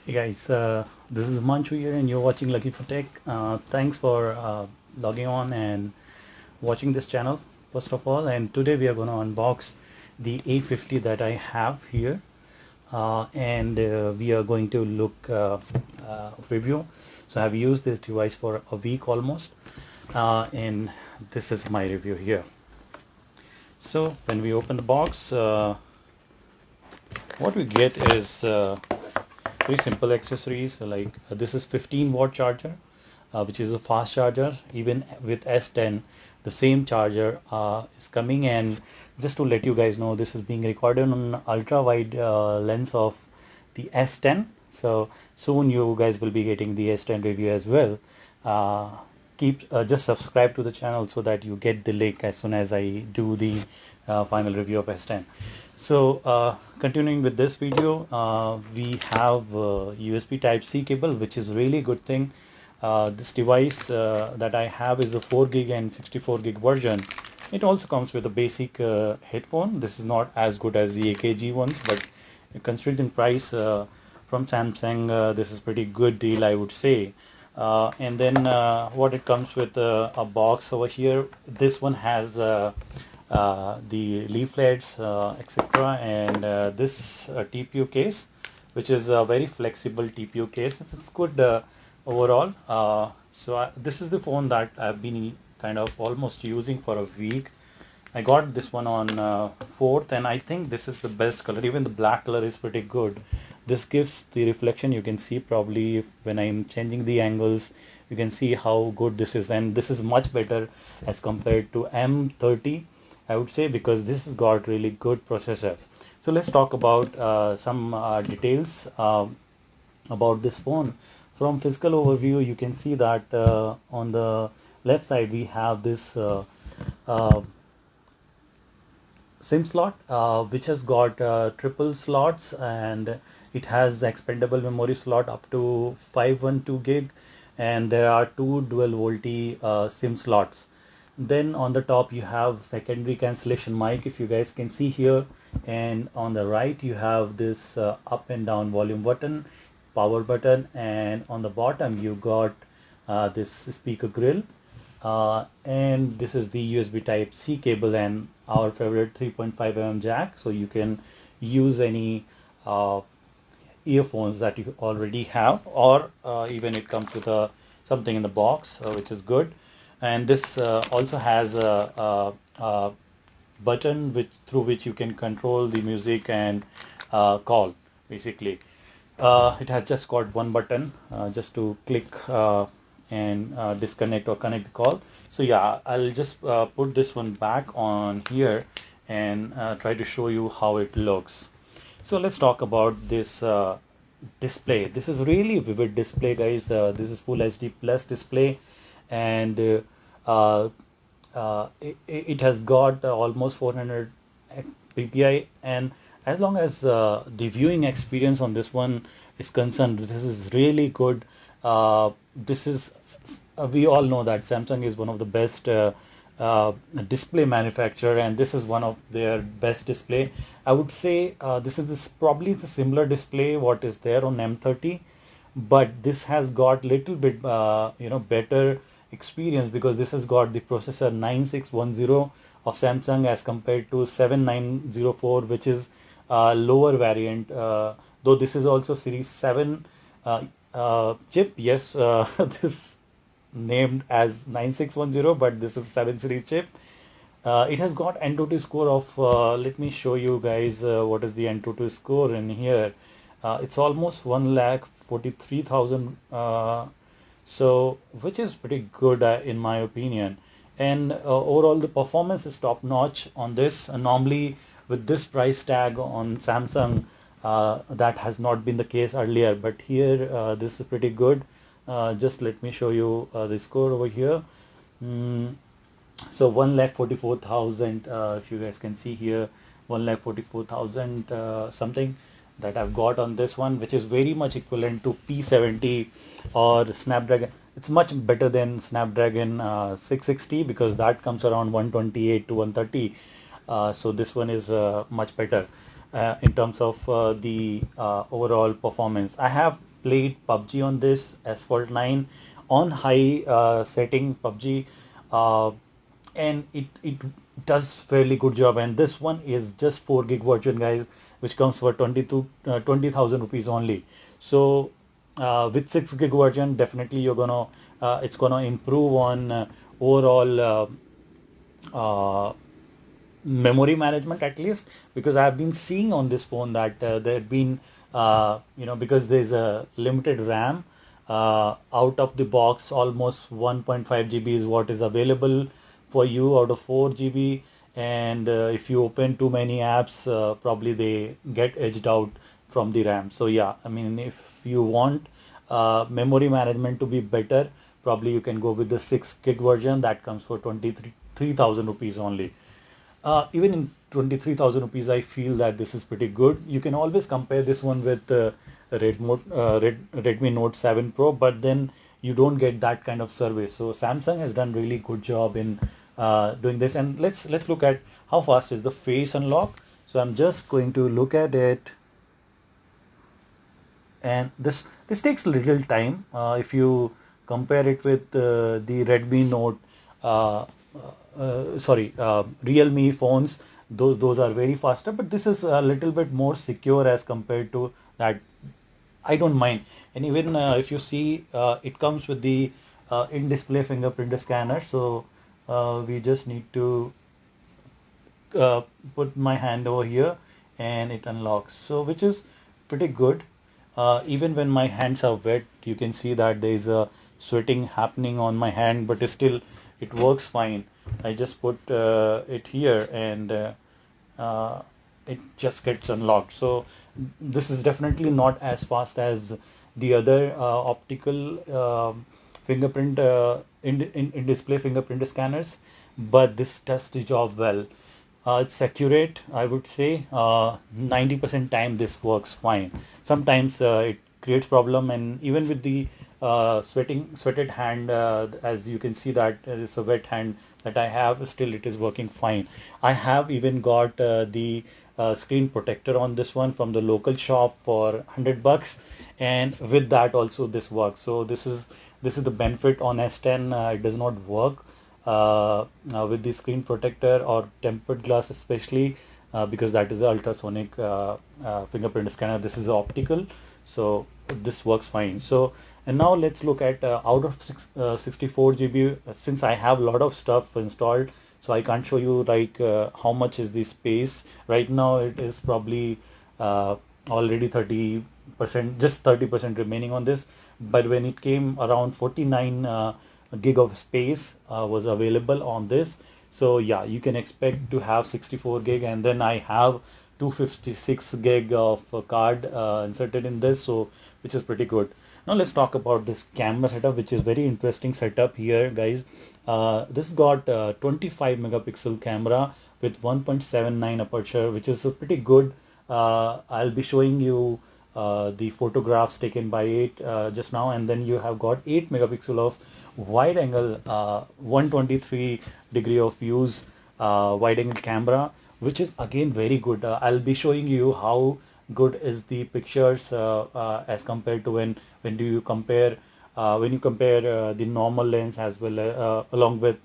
Hey guys, this is Himansu here, and you're watching Lucky for Tech. Thanks for logging on and watching this channel, first of all. And today we are going to unbox the A50 that I have here, and we are going to look review. So I've used this device for a week almost, and this is my review here. So when we open the box, what we get is very simple accessories like this is 15-watt charger, which is a fast charger. Even with S10 the same charger is coming. And just to let you guys know, this is being recorded on ultra wide lens of the S10. So soon you guys will be getting the S10 review as well. Keep just subscribe to the channel so that you get the link as soon as I do the final review of S10. So continuing with this video, we have USB Type-C cable, which is really good thing. This device that I have is a 4 gig and 64 gig version. It also comes with a basic headphone. This is not as good as the AKG ones, but considering price from Samsung, this is pretty good deal, I would say. And then what it comes with a box over here. This one has the leaflets, etc. And this TPU case, which is a very flexible TPU case. It's good overall. This is the phone that I've been kind of almost using for a week. I got this one on 4th, and I think this is the best color. Even the black color is pretty good. This gives the reflection. You can see probably when I'm changing the angles, you can see how good this is. And this is much better as compared to M30, I would say, because this has got really good processor. So let's talk about some details about this phone. From physical overview, you can see that on the left side we have this uh, SIM slot, which has got triple slots, and it has the expandable memory slot up to 512 gig, and there are two dual VoLTE SIM slots. Then on the top you have secondary cancellation mic, if you guys can see here, and on the right you have this up and down volume button, power button, and on the bottom you got this speaker grill, and this is the USB Type C cable and our favorite 3.5 mm jack, so you can use any uh, earphones that you already have, or even it comes with a something in the box, which is good. And this also has a button which through which you can control the music and call basically. It has just got one button just to click and disconnect or connect the call. So yeah, I'll just put this one back on here and try to show you how it looks. So let's talk about this display. This is really vivid display, guys. This is full HD plus display, and it has got almost 400 ppi. And as long as the viewing experience on this one is concerned, this is really good. This is We all know that Samsung is one of the best display manufacturer, and this is one of their best display. I would say probably the similar display what is there on M30, but this has got little bit better experience, because this has got the processor 9610 of Samsung as compared to 7904, which is lower variant, though this is also series 7 chip. Yes, this named as 9610, but this is 7 series chip. It has got Antutu score of, let me show you guys what is the Antutu score in here. It's almost 1,43,000, so which is pretty good in my opinion. And overall the performance is top notch on this. Normally with this price tag on Samsung, that has not been the case earlier, but here this is pretty good. Just let me show you the score over here. So 1,44,000, if you guys can see here, 1,44,000 something that I've got on this one, which is very much equivalent to P70 or Snapdragon. It's much better than Snapdragon 660, because that comes around 128 to 130. So this one is much better in terms of the overall performance. I have played PUBG on this Asphalt 9 on high setting PUBG, uh, and it does fairly good job. And this one is just 4 gig version, guys, which comes for 20,000 rupees only. So with 6 gig version, definitely you're gonna it's gonna improve on overall memory management, at least, because I've been seeing on this phone that there have been because there's a limited RAM, out of the box almost 1.5 GB is what is available for you out of 4 GB. And if you open too many apps, probably they get edged out from the RAM. So yeah, I mean, if you want memory management to be better, probably you can go with the 6 gig version that comes for 23,000 rupees only. Even in 23,000 rupees, I feel that this is pretty good. You can always compare this one with Redmi Note 7 Pro, but then you don't get that kind of service. So Samsung has done really good job in doing this. And let's look at how fast is the face unlock. So I'm just going to look at it, and this takes a little time if you compare it with the Redmi Note Realme phones. Those are very faster, but this is a little bit more secure as compared to that. I don't mind. And even if you see, it comes with the in-display fingerprint scanner. So we just need to put my hand over here and it unlocks, so which is pretty good. Even when my hands are wet, you can see that there is a sweating happening on my hand, but still it works fine. I just put it here, and it just gets unlocked. So this is definitely not as fast as the other optical fingerprint in display fingerprint scanners, but this does the job well. It's accurate, I would say. 90% time this works fine. Sometimes it creates problem, and even with the sweated hand, as you can see that it's a wet hand that I have, still it is working fine. I have even got the screen protector on this one from the local shop for 100 bucks, and with that also this works. So this is the benefit on S10. It does not work with the screen protector or tempered glass, especially because that is the ultrasonic fingerprint scanner. This is optical, so this works fine. So, and now let's look at out of 64 GB, since I have a lot of stuff installed, so I can't show you like how much is the space. Right now it is probably already 30%, just 30% remaining on this. But when it came around 49 gig of space was available on this. So yeah, you can expect to have 64 gig, and then I have 256 gig of card inserted in this, so which is pretty good. Now let's talk about this camera setup, which is very interesting setup here, guys. This got 25 megapixel camera with 1.79 aperture, which is pretty good. I'll be showing you the photographs taken by it just now, and then you have got 8 megapixel of wide angle 123 degree of views wide angle camera, which is again very good. I'll be showing you how good is the pictures as compared to when do you compare when you compare the normal lens as well along with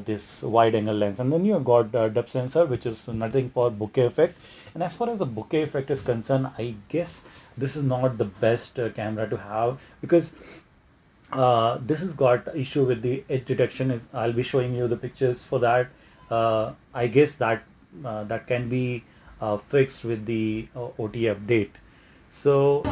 this wide angle lens. And then you have got depth sensor, which is nothing for bokeh effect. And as far as the bokeh effect is concerned, I guess this is not the best camera to have, because this has got issue with the edge detection. I'll be showing you the pictures for that. I guess that that can be fixed with the OT update. So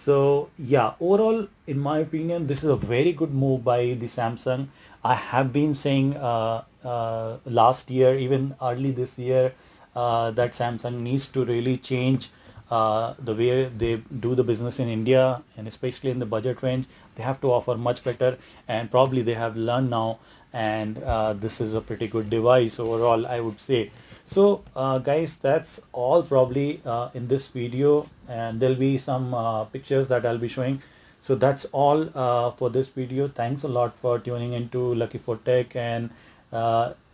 So yeah, overall, in my opinion, this is a very good move by the Samsung. I have been saying last year, even early this year, that Samsung needs to really change the way they do the business in India, and especially in the budget range. They have to offer much better, and probably they have learned now. And this is a pretty good device overall, I would say. So guys, that's all probably in this video, and there'll be some pictures that I'll be showing. So that's all for this video. Thanks a lot for tuning into Lucky for Tech. And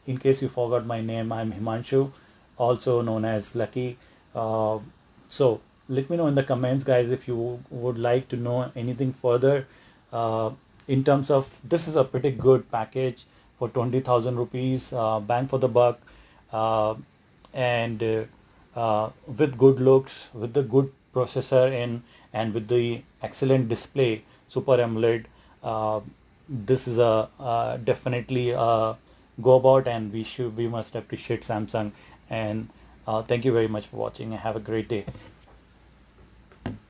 in case you forgot my name, I'm Himanshu, also known as Lucky. Uh, so let me know in the comments, guys, if you would like to know anything further. Uh, in terms of, this is a pretty good package for 20,000 rupees, bang for the buck, uh, and with good looks, with the good processor in, and with the excellent display, Super AMOLED. Uh, this is a definitely a go about, and we must appreciate Samsung. And thank you very much for watching, and have a great day.